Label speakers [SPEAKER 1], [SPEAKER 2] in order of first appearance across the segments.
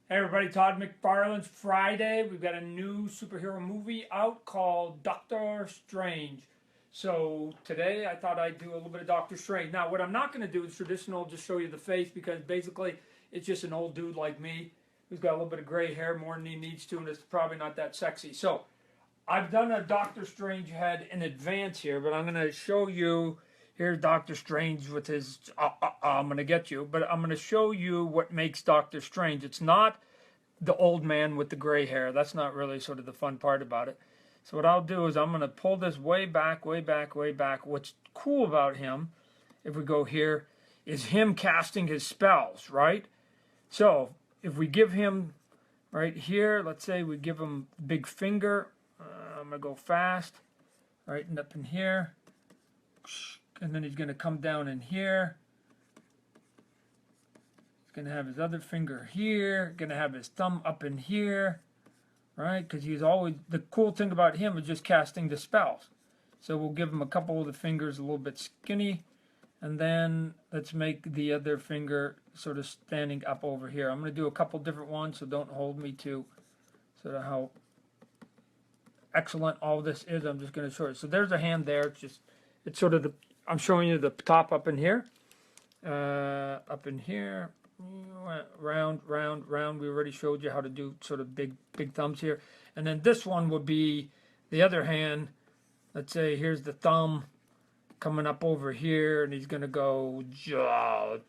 [SPEAKER 1] Hey everybody, Todd McFarlane's Friday. We've got a new superhero movie out called Doctor Strange. So today I thought I'd do a little bit of Doctor Strange. Now what I'm not going to do is traditional, just show you the face, because basically it's just an old dude like me who's got a little bit of gray hair more than he needs to, and it's probably not that sexy. So I've done a Doctor Strange head in advance here, but I'm going to show you. Here's Doctor Strange with his, I'm going to get you, but I'm going to show you what makes Doctor Strange. It's not the old man with the gray hair. That's not really sort of the fun part about it. So what I'll do is I'm going to pull this way back, way back, way back. What's cool about him, if we go here, is him casting his spells, right? So if we give him right here, let's say we give him big finger. I'm going to go fast, right, and up in here. And then he's going to come down in here. He's going to have his other finger here. Going to have his thumb up in here. Right? Because he's always, the cool thing about him is just casting the spells. So we'll give him a couple of the fingers a little bit skinny. And then let's make the other finger sort of standing up over here. I'm going to do a couple different ones, so don't hold me to sort of how excellent all this is. I'm just going to show it. So there's a hand there. It's sort of the, I'm showing you the top up in here. Up in here. Round, round, round. We already showed you how to do sort of big thumbs here. And then this one would be the other hand. Let's say here's the thumb coming up over here, and he's going to go, Todd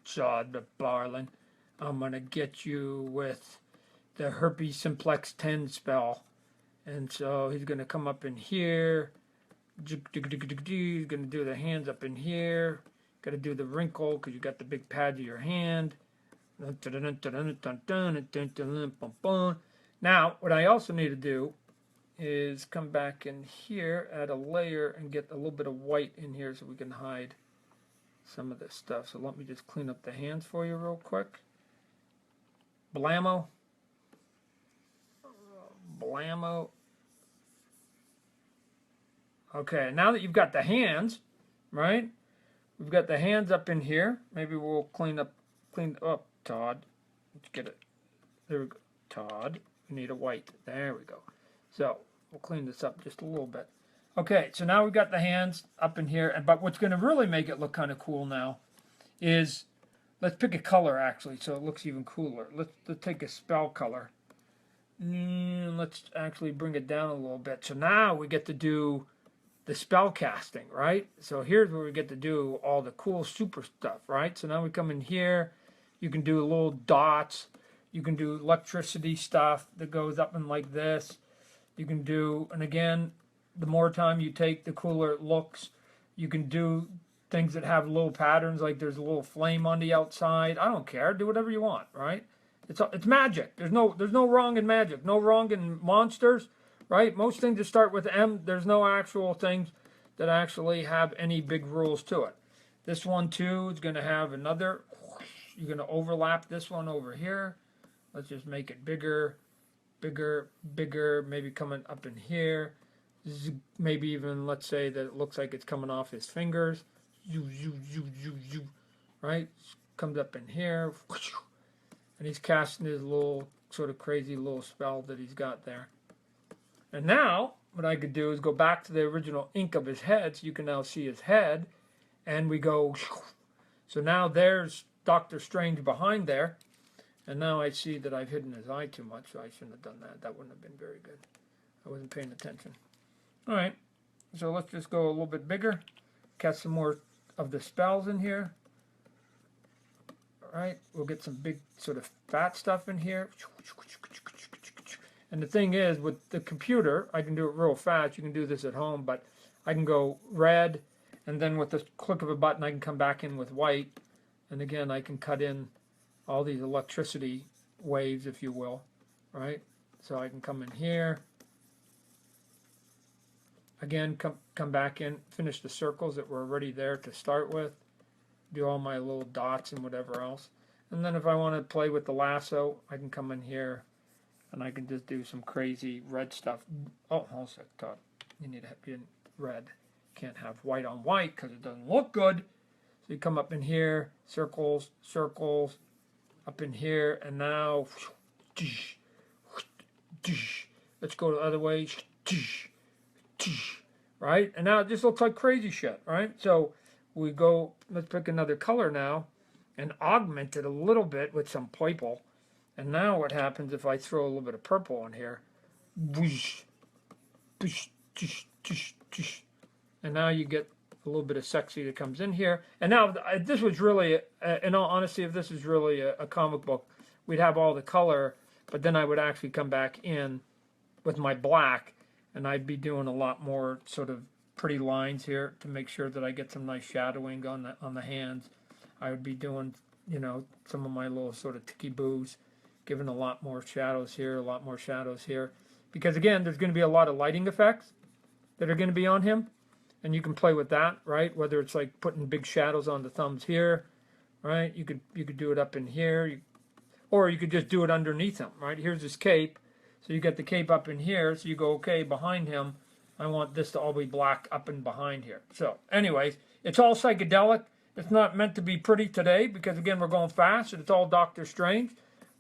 [SPEAKER 1] McFarlane, I'm going to get you with the herpes simplex 10 spell. And so he's going to come up in here. He's going to do the hands up in here. Got to do the wrinkle because you got the big pad of your hand. Now, what I also need to do is come back in here, add a layer, and get a little bit of white in here so we can hide some of this stuff. So let me just clean up the hands for you real quick. Blammo. Blammo. Okay, now that you've got the hands, right? We've got the hands up in here. Maybe we'll clean up, Todd. Let's get it. There we go. Todd, we need a white. There we go. So we'll clean this up just a little bit. Okay, so now we've got the hands up in here. But what's going to really make it look kind of cool now is, let's pick a color actually, so it looks even cooler. Let's take a spell color. Let's actually bring it down a little bit. So now we get to do the spell casting, right? So here's where we get to do all the cool super stuff, right? So now we come in here. You can do little dots. You can do electricity stuff that goes up and like this. You can do, and again, the more time you take, the cooler it looks. You can do things that have little patterns, like there's a little flame on the outside. I don't care. Do whatever you want, right? It's magic. There's no wrong in magic. No wrong in monsters, right? Most things that start with M, there's no actual things that actually have any big rules to it. This one too is going to have another. You're going to overlap this one over here. Let's just make it bigger, bigger, bigger, maybe coming up in here. Maybe even, let's say that it looks like it's coming off his fingers. Right? Comes up in here. And he's casting his little sort of crazy little spell that he's got there. And now, what I could do is go back to the original ink of his head, so you can now see his head. And we go, so now there's Doctor Strange behind there. And now I see that I've hidden his eye too much, so I shouldn't have done that. That wouldn't have been very good. I wasn't paying attention. All right, so let's just go a little bit bigger. Cast some more of the spells in here. All right, we'll get some big sort of fat stuff in here. And the thing is, with the computer, I can do it real fast. You can do this at home, but I can go red, and then with the click of a button, I can come back in with white. And again, I can cut in all these electricity waves, if you will, right? So I can come in here. Again, come back in, finish the circles that were already there to start with. Do all my little dots and whatever else. And then if I want to play with the lasso, I can come in here and I can just do some crazy red stuff. Oh, hold a sec, Todd. You need to be in red. Can't have white on white because it doesn't look good. So you come up in here, circles, circles, up in here, and now Let's go the other way. Right? And now it just looks like crazy shit, right? So we go, let's pick another color now and augment it a little bit with some purple. And now what happens if I throw a little bit of purple on here? And now you get a little bit of sexy that comes in here. And now this was really, in all honesty, if this was really a comic book, we'd have all the color, but then I would actually come back in with my black, and I'd be doing a lot more sort of pretty lines here to make sure that I get some nice shadowing on the hands. I would be doing, you know, some of my little sort of ticky-boos, giving a lot more shadows here, a lot more shadows here. Because again, there's going to be a lot of lighting effects that are going to be on him, and you can play with that, right? Whether it's like putting big shadows on the thumbs here, right? You could do it up in here, or you could just do it underneath him, right? Here's his cape, so you get the cape up in here, so you go, okay, behind him, I want this to all be black up and behind here. So, anyways, it's all psychedelic. It's not meant to be pretty today because, again, we're going fast, and it's all Doctor Strange.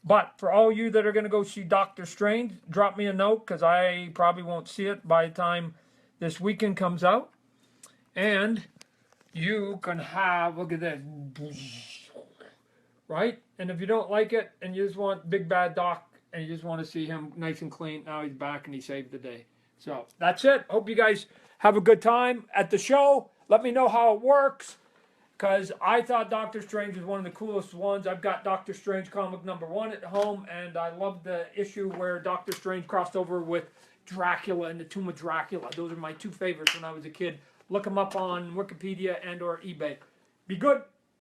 [SPEAKER 1] But for all you that are going to go see Doctor Strange, drop me a note because I probably won't see it by the time this weekend comes out. And you can have, look at this, right? And if you don't like it and you just want Big Bad Doc and you just want to see him nice and clean, now he's back and he saved the day. So that's it. Hope you guys have a good time at the show. Let me know how it works, because I thought Doctor Strange was one of the coolest ones. I've got Doctor Strange comic #1 at home, and I love the issue where Doctor Strange crossed over with Dracula and the Tomb of Dracula. Those are my two favorites when I was a kid. Look them up on Wikipedia and or eBay. Be good.